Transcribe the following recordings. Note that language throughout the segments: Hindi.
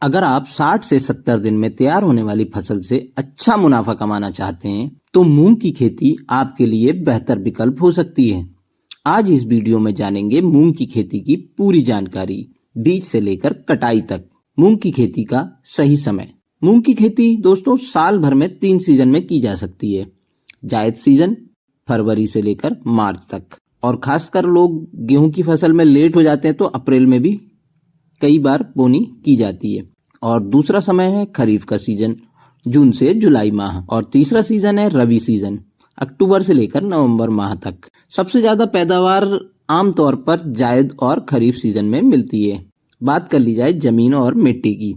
अगर आप 60 से 70 दिन में तैयार होने वाली फसल से अच्छा मुनाफा कमाना चाहते हैं तो मूंग की खेती आपके लिए बेहतर विकल्प हो सकती है। आज इस वीडियो में जानेंगे मूंग की खेती की पूरी जानकारी, बीज से लेकर कटाई तक। मूंग की खेती का सही समय। मूंग की खेती दोस्तों साल भर में 3 सीजन में की जा सकती है। जायद सीजन फरवरी से लेकर मार्च तक, और खासकर लोग गेहूं की फसल में लेट हो जाते हैं तो अप्रैल में भी कई बार बोनी की जाती है। और दूसरा समय है खरीफ का सीजन, जून से जुलाई माह। और तीसरा सीजन है रबी सीजन, अक्टूबर से लेकर नवंबर माह तक। सबसे ज्यादा पैदावार आमतौर पर जायद और खरीफ सीजन में मिलती है। बात कर ली जाए जमीन और मिट्टी की।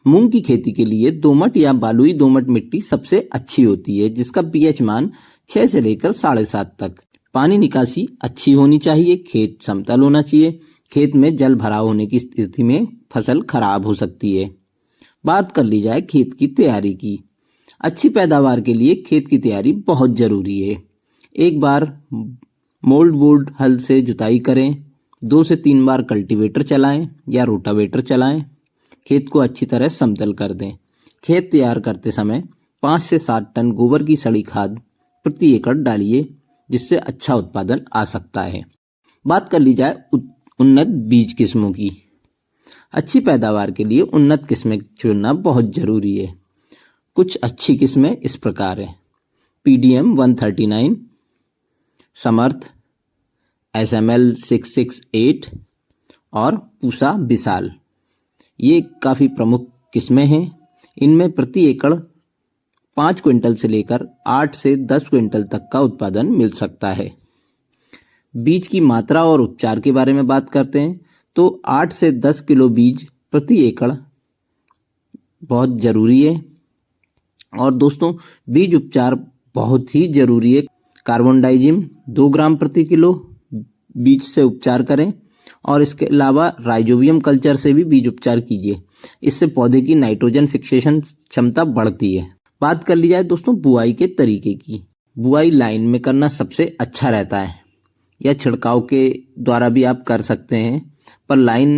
मूंग की खेती के लिए दोमट या बालुई दोमट मिट्टी सबसे अच्छी होती है, जिसका पीएच मान 6 से लेकर 7.5 तक। पानी निकासी अच्छी होनी चाहिए। खेत समतल होना चाहिए। खेत में जल भराव होने की स्थिति में फसल खराब हो सकती है। बात कर ली जाए खेत की तैयारी की। अच्छी पैदावार के लिए खेत की तैयारी बहुत जरूरी है। एक बार मोल्ड बोर्ड हल से जुताई करें। 2 से 3 बार कल्टीवेटर चलाएं या रोटावेटर चलाएं। खेत को अच्छी तरह समतल कर दें। खेत तैयार करते समय 5 से 7 टन गोबर की सड़ी खाद प्रति एकड़ डालिए, जिससे अच्छा उत्पादन आ सकता है। बात कर ली जाए उन्नत बीज किस्मों की। अच्छी पैदावार के लिए उन्नत किस्में चुनना बहुत जरूरी है। कुछ अच्छी किस्में इस प्रकार है: PDM 139, समर्थ, SML 668 और पूसा विशाल। ये काफ़ी प्रमुख किस्में हैं। इनमें प्रति एकड़ 5 क्विंटल से लेकर 8 से 10 क्विंटल तक का उत्पादन मिल सकता है। बीज की मात्रा और उपचार के बारे में बात करते हैं तो 8 से 10 किलो बीज प्रति एकड़ बहुत जरूरी है। और दोस्तों बीज उपचार बहुत ही जरूरी है। कार्बोनडाइजिम 2 ग्राम प्रति किलो बीज से उपचार करें, और इसके अलावा राइजोबियम कल्चर से भी बीज उपचार कीजिए। इससे पौधे की नाइट्रोजन फिक्सेशन क्षमता बढ़ती है। बात कर ली जाए दोस्तों बुआई के तरीके की। बुआई लाइन में करना सबसे अच्छा रहता है, या छिड़काव के द्वारा भी आप कर सकते हैं, पर लाइन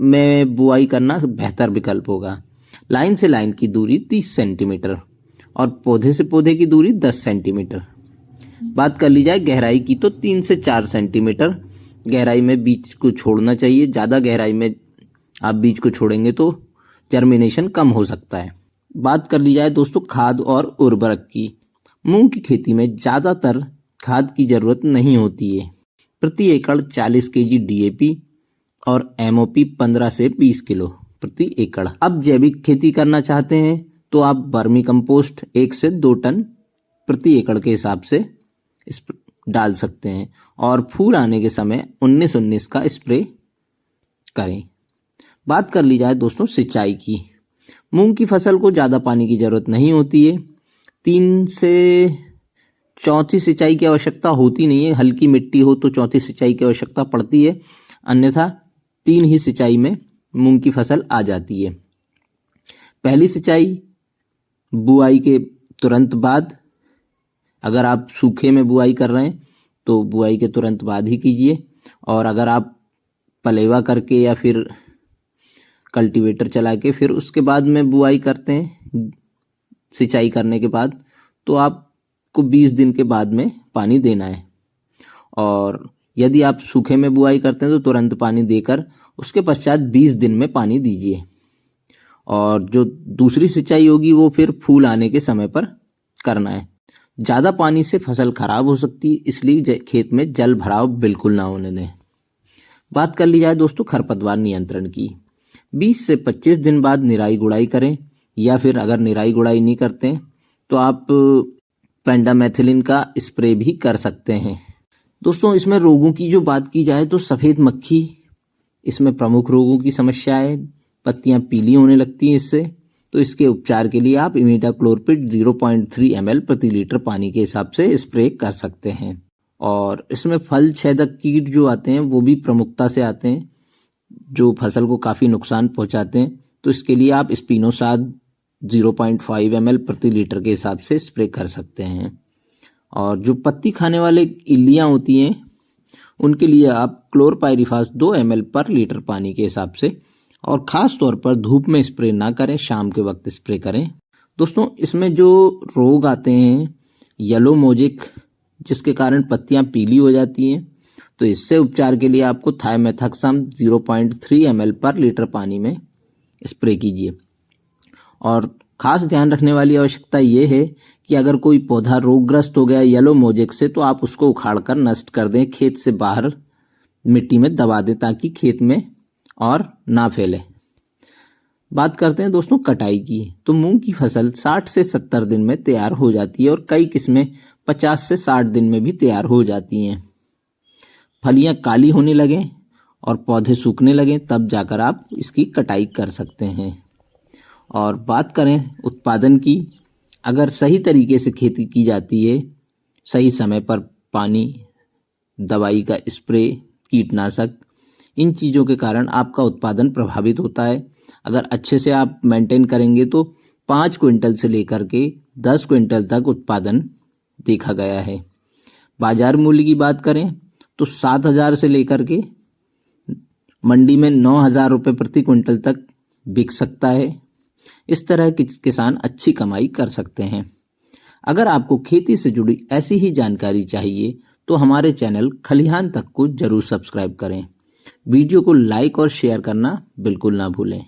में बुआई करना बेहतर विकल्प होगा। लाइन से लाइन की दूरी 30 सेंटीमीटर और पौधे से पौधे की दूरी 10 सेंटीमीटर। बात कर ली जाए गहराई की तो 3 से 4 सेंटीमीटर गहराई में बीज को छोड़ना चाहिए। ज़्यादा गहराई में आप बीज को छोड़ेंगे तो जर्मिनेशन कम हो सकता है। बात कर ली जाए दोस्तों खाद और उर्वरक की। मूंग की खेती में ज़्यादातर खाद की जरूरत नहीं होती है। प्रति एकड़ 40 केजी DAP और MOP 15 से 20 किलो प्रति एकड़। अब जैविक खेती करना चाहते हैं तो आप वर्मी कंपोस्ट 1 से 2 टन प्रति एकड़ के हिसाब से डाल सकते हैं, और फूल आने के समय 19-19 का स्प्रे करें। बात कर ली जाए दोस्तों सिंचाई की। मूंग की फसल को ज़्यादा पानी की जरूरत नहीं होती है। 3 से चौथी सिंचाई की आवश्यकता होती नहीं है। हल्की मिट्टी हो तो चौथी सिंचाई की आवश्यकता पड़ती है, अन्यथा 3 ही सिंचाई में मूंग की फसल आ जाती है। पहली सिंचाई बुआई के तुरंत बाद। अगर आप सूखे में बुआई कर रहे हैं तो बुआई के तुरंत बाद ही कीजिए, और अगर आप पलेवा करके या फिर कल्टीवेटर चला के फिर उसके बाद में बुआई करते हैं सिंचाई करने के बाद, तो आपको 20 दिन के बाद में पानी देना है। और यदि आप सूखे में बुआई करते हैं तो तुरंत पानी देकर उसके पश्चात 20 दिन में पानी दीजिए। और जो दूसरी सिंचाई होगी वो फिर फूल आने के समय पर करना है। ज़्यादा पानी से फसल खराब हो सकती है, इसलिए खेत में जल भराव बिल्कुल ना होने दें। बात कर ली जाए दोस्तों खरपतवार नियंत्रण की। 20 से 25 दिन बाद निराई गुड़ाई करें, या फिर अगर निराई गुड़ाई नहीं करते तो आप पेंडामेथिलिन का स्प्रे भी कर सकते हैं। दोस्तों इसमें रोगों की जो बात की जाए तो सफ़ेद मक्खी इसमें प्रमुख रोगों की समस्या है। पत्तियां पीली होने लगती हैं इससे, तो इसके उपचार के लिए आप इमिडाक्लोरपिड 0.3 ml प्रति लीटर पानी के हिसाब से स्प्रे कर सकते हैं। और इसमें फल छेदक कीट जो आते हैं वो भी प्रमुखता से आते हैं, जो फसल को काफ़ी नुकसान पहुंचाते हैं। तो इसके लिए आप स्पिनोसाद 0.5 ml प्रति लीटर के हिसाब से स्प्रे कर सकते हैं। और जो पत्ती खाने वाले इल्लियाँ होती हैं उनके लिए आप क्लोरपाइरिफास 2 ml पर लीटर पानी के हिसाब से और ख़ास तौर पर धूप में स्प्रे ना करें, शाम के वक्त स्प्रे करें। दोस्तों, इसमें जो रोग आते हैं येलो मोजेक, जिसके कारण पत्तियां पीली हो जाती हैं, तो इससे उपचार के लिए आपको थायमेथाक्सम 0.3 ml पर लीटर पानी में स्प्रे कीजिए। और ख़ास ध्यान रखने वाली आवश्यकता ये है कि अगर कोई पौधा रोगग्रस्त हो गया येलो मोजेक से, तो आप उसको उखाड़ कर नष्ट कर दें, खेत से बाहर मिट्टी में दबा दें ताकि खेत में और ना फैले। बात करते हैं दोस्तों कटाई की। तो मूंग की फसल 60 से 70 दिन में तैयार हो जाती है और कई किस्में 50 से 60 दिन में भी तैयार हो जाती हैं। फलियां काली होने लगें और पौधे सूखने लगें, तब जाकर आप इसकी कटाई कर सकते हैं। और बात करें उत्पादन की, अगर सही तरीके से खेती की जाती है, सही समय पर पानी, दवाई का स्प्रे, कीटनाशक, इन चीज़ों के कारण आपका उत्पादन प्रभावित होता है। अगर अच्छे से आप मेंटेन करेंगे तो 5 क्विंटल से लेकर के 10 क्विंटल तक उत्पादन देखा गया है। बाजार मूल्य की बात करें तो 7,000 से लेकर के मंडी में 9,000 रुपये प्रति क्विंटल तक बिक सकता है। इस तरह किसान अच्छी कमाई कर सकते हैं। अगर आपको खेती से जुड़ी ऐसी ही जानकारी चाहिए तो हमारे चैनल खलिहान तक को जरूर सब्सक्राइब करें। वीडियो को लाइक और शेयर करना बिल्कुल ना भूलें।